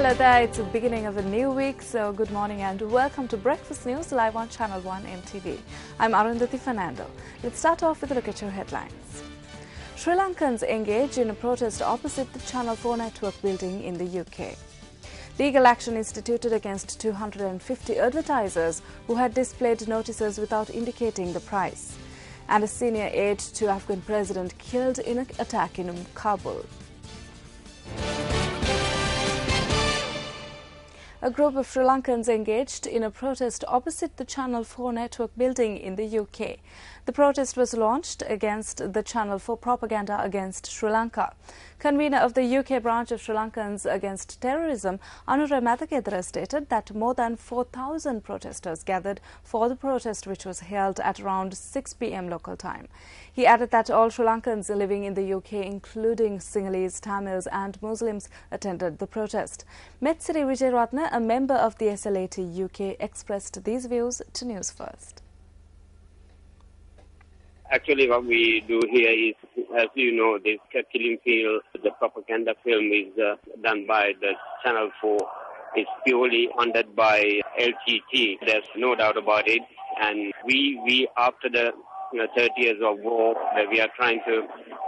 Hello there, it's the beginning of a new week, so good morning and welcome to Breakfast News live on Channel 1 MTV. I'm Arundhati Fernando. Let's start off with a look at your headlines. Sri Lankans engage in a protest opposite the Channel 4 network building in the UK. Legal action instituted against 250 advertisers who had displayed notices without indicating the price. And a senior aide to Afghan president killed in an attack in Kabul. A group of Sri Lankans engaged in a protest opposite the Channel 4 network building in the UK. The protest was launched against the Channel 4 propaganda against Sri Lanka. Convener of the UK branch of Sri Lankans Against Terrorism, Anura Mathakedara, stated that more than 4,000 protesters gathered for the protest, which was held at around 6 p.m. local time. He added that all Sri Lankans living in the UK, including Sinhalese, Tamils and Muslims, attended the protest. Metsiri Wijeratne, a member of the SLAT UK, expressed these views to News First. Actually, what we do here is, as you know, this killing field, the propaganda film is done by the Channel 4. It's purely funded by LTT. There's no doubt about it. And we after the 30 years of war, we are trying to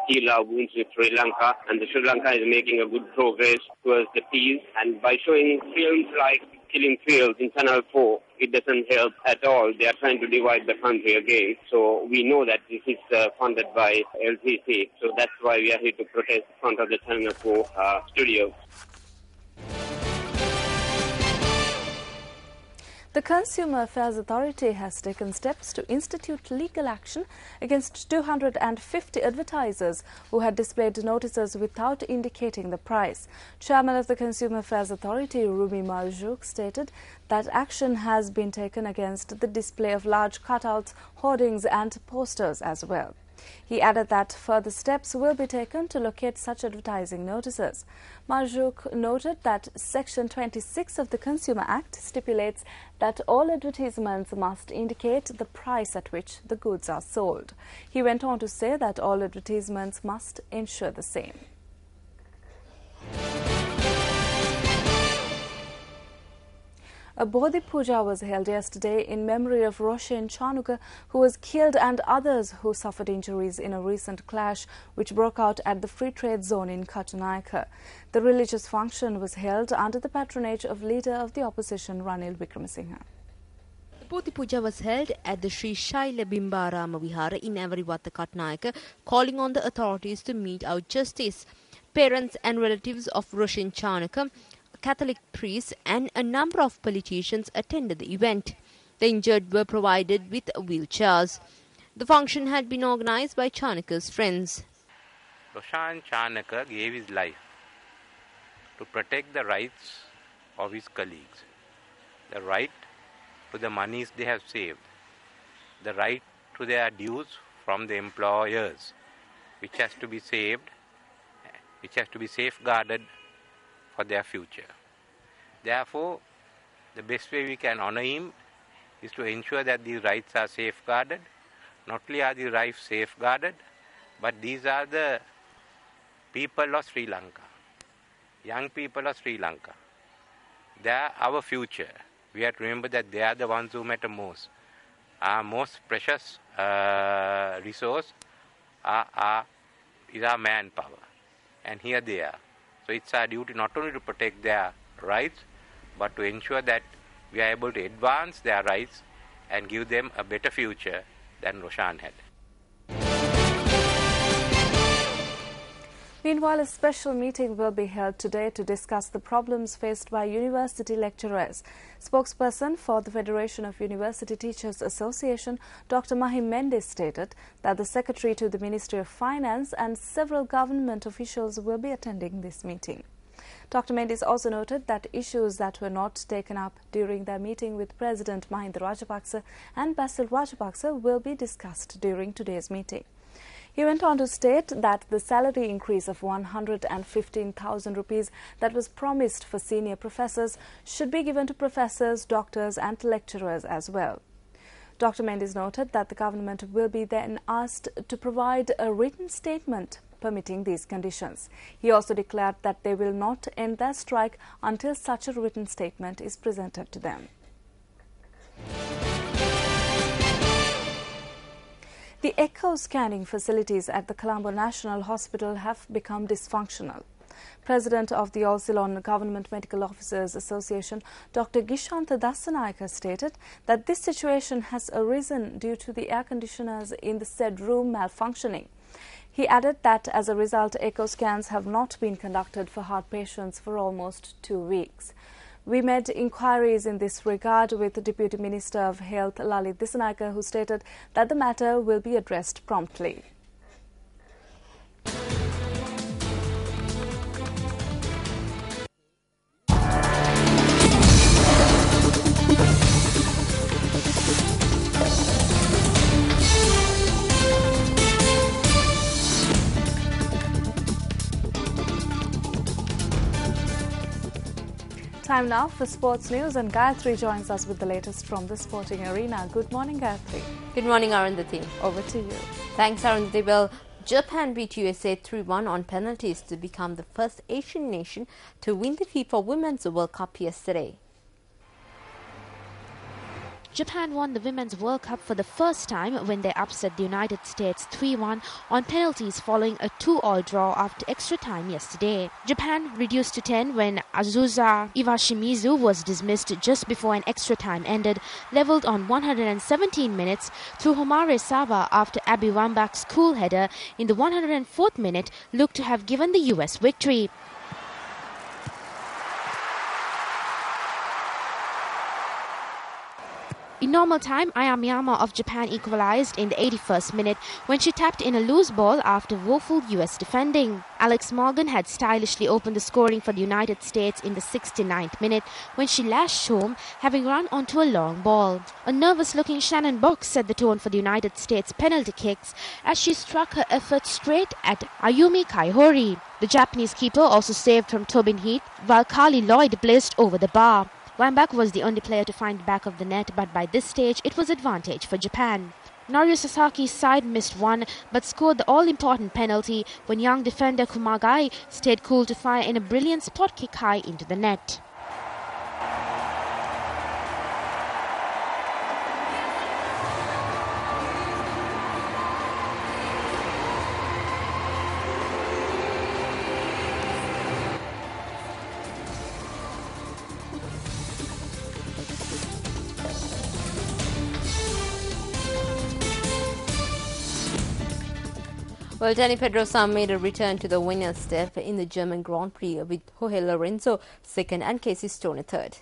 heal our wounds with Sri Lanka. And the Sri Lanka is making a good progress towards the peace. And by showing films like Killing Fields in Channel 4, it doesn't help at all. They are trying to divide the country again. So we know that this is funded by LTC. So that's why we are here to protest in front of the Channel 4 studio. The Consumer Affairs Authority has taken steps to institute legal action against 250 advertisers who had displayed notices without indicating the price. Chairman of the Consumer Affairs Authority, Rumi Marzouk, stated that action has been taken against the display of large cutouts, hoardings and posters as well. He added that further steps will be taken to locate such advertising notices. Marzouk noted that Section 26 of the Consumer Act stipulates that all advertisements must indicate the price at which the goods are sold. He went on to say that all advertisements must ensure the same. A Bodhi Puja was held yesterday in memory of Roshen Chanuka, who was killed, and others who suffered injuries in a recent clash which broke out at the Free Trade Zone in Kattanayake. The religious function was held under the patronage of leader of the opposition Ranil Wickremesinghe. The Bodhi Puja was held at the Sri Shaila Bimbarama Vihara in Avariwatta, Kattanayake, calling on the authorities to mete out justice. Parents and relatives of Roshen Chanuka, Catholic priests and a number of politicians attended the event. The injured were provided with wheelchairs. The function had been organized by Chanuka's friends. Roshan Chanuka gave his life to protect the rights of his colleagues, the right to the monies they have saved, the right to their dues from the employers, which has to be saved, which has to be safeguarded for their future. Therefore, the best way we can honor him is to ensure that these rights are safeguarded. Not only are the rights safeguarded, but these are the people of Sri Lanka, young people of Sri Lanka. They are our future. We have to remember that they are the ones who matter most. Our most precious resource is our manpower, and here they are. So it's our duty not only to protect their rights, but to ensure that we are able to advance their rights and give them a better future than Roshan had. Meanwhile, a special meeting will be held today to discuss the problems faced by university lecturers. Spokesperson for the Federation of University Teachers Association, Dr. Mahim Mendes, stated that the Secretary to the Ministry of Finance and several government officials will be attending this meeting. Dr. Mendes also noted that issues that were not taken up during their meeting with President Mahinda Rajapaksa and Basil Rajapaksa will be discussed during today's meeting. He went on to state that the salary increase of 115,000 rupees that was promised for senior professors should be given to professors, doctors and lecturers as well. Dr. Mendes noted that the government will be then asked to provide a written statement permitting these conditions. He also declared that they will not end their strike until such a written statement is presented to them. The echo scanning facilities at the Colombo National Hospital have become dysfunctional. President of the All Ceylon Government Medical Officers Association, Dr. Gishanta Dasanayaka, stated that this situation has arisen due to the air conditioners in the said room malfunctioning. He added that as a result, echo scans have not been conducted for heart patients for almost 2 weeks. We made inquiries in this regard with the Deputy Minister of Health, Lalit Disanayake, who stated that the matter will be addressed promptly. Time now for sports news, and Gayatri joins us with the latest from the sporting arena. Good morning, Gayatri. Good morning, Arundhati. Over to you. Thanks, Arundhati. Well, Japan beat USA 3-1 on penalties to become the first Asian nation to win the FIFA Women's World Cup yesterday. Japan won the Women's World Cup for the first time when they upset the United States 3-1 on penalties following a 2-all draw after extra time yesterday. Japan reduced to 10 when Azusa Iwashimizu was dismissed just before an extra time ended, leveled on 117 minutes through Homare Sawa after Abby Wambach's cool header in the 104th minute looked to have given the US victory. In normal time, Aya Miyama of Japan equalized in the 81st minute when she tapped in a loose ball after woeful US defending. Alex Morgan had stylishly opened the scoring for the United States in the 69th minute when she lashed home, having run onto a long ball. A nervous-looking Shannon Box set the tone for the United States penalty kicks as she struck her effort straight at Ayumi Kaihori. The Japanese keeper also saved from Tobin Heath, while Carly Lloyd blazed over the bar. Wambach was the only player to find the back of the net, but by this stage it was advantage for Japan. Norio Sasaki's side missed one but scored the all-important penalty when young defender Kumagai stayed cool to fire in a brilliant spot kick high into the net. Well, Dani Pedrosa made a return to the winner's step in the German Grand Prix with Jorge Lorenzo second and Casey Stoner third.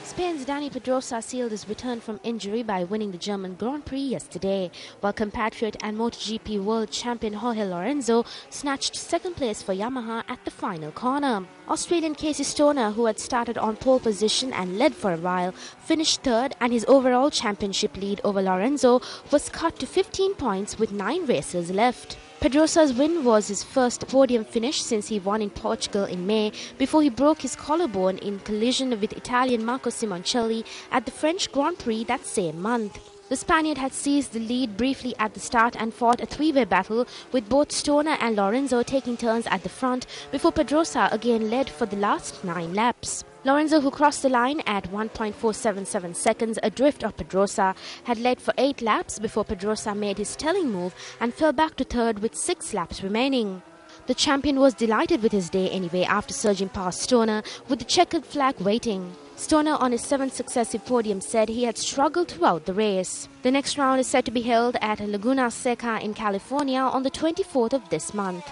Spain's Dani Pedrosa sealed his return from injury by winning the German Grand Prix yesterday, while compatriot and MotoGP world champion Jorge Lorenzo snatched second place for Yamaha at the final corner. Australian Casey Stoner, who had started on pole position and led for a while, finished third, and his overall championship lead over Lorenzo was cut to 15 points with 9 races left. Pedrosa's win was his first podium finish since he won in Portugal in May, before he broke his collarbone in collision with Italian Marco Simoncelli at the French Grand Prix that same month. The Spaniard had seized the lead briefly at the start and fought a three-way battle, with both Stoner and Lorenzo taking turns at the front before Pedrosa again led for the last 9 laps. Lorenzo, who crossed the line at 1.477 seconds adrift of Pedrosa, had led for 8 laps before Pedrosa made his telling move and fell back to third with 6 laps remaining. The champion was delighted with his day anyway after surging past Stoner with the checkered flag waiting. Stoner, on his 7th successive podium, said he had struggled throughout the race. The next round is set to be held at Laguna Seca in California on the 24th of this month.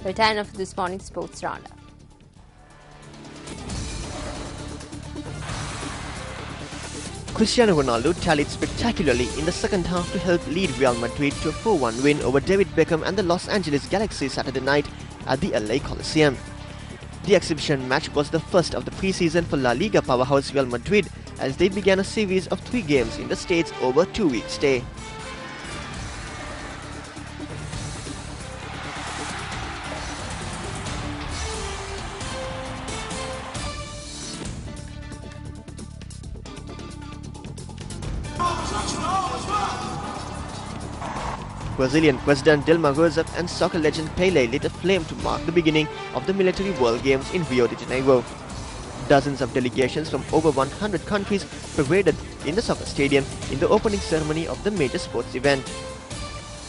Return of this morning's sports roundup. Cristiano Ronaldo tallied spectacularly in the second half to help lead Real Madrid to a 4-1 win over David Beckham and the Los Angeles Galaxy Saturday night at the LA Coliseum. The exhibition match was the first of the preseason for La Liga powerhouse Real Madrid as they began a series of 3 games in the States over a 2-week stay. Brazilian President Dilma Rousseff and soccer legend Pelé lit a flame to mark the beginning of the Military World Games in Rio de Janeiro. Dozens of delegations from over 100 countries paraded in the soccer stadium in the opening ceremony of the major sports event.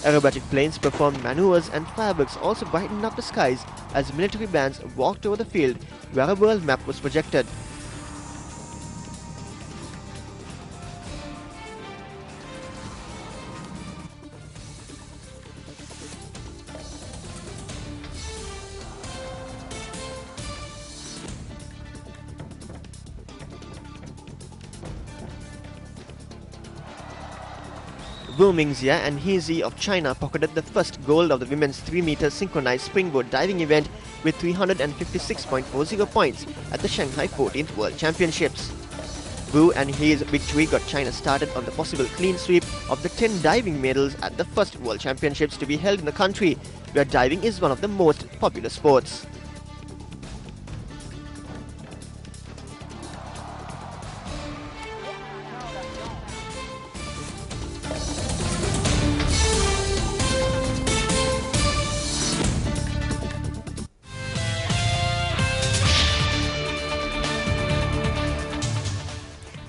Aerobatic planes performed maneuvers and fireworks also brightened up the skies as military bands walked over the field where a world map was projected. Wu Mingxia and He Zi of China pocketed the first gold of the women's 3-meter synchronized springboard diving event with 356.40 points at the Shanghai 14th World Championships. Wu and He's victory got China started on the possible clean sweep of the 10 diving medals at the first World Championships to be held in the country, where diving is one of the most popular sports.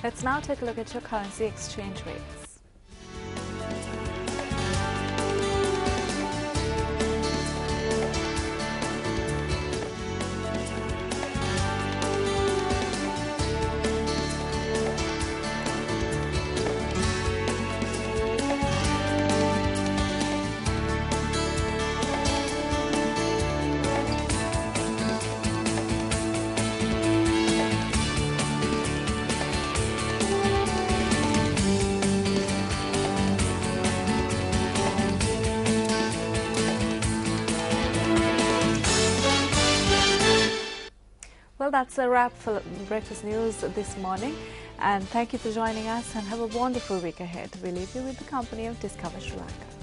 Let's now take a look at your currency exchange rates. Well, that's a wrap for Breakfast News this morning, and thank you for joining us and have a wonderful week ahead. We leave you with the company of Discover Sri Lanka.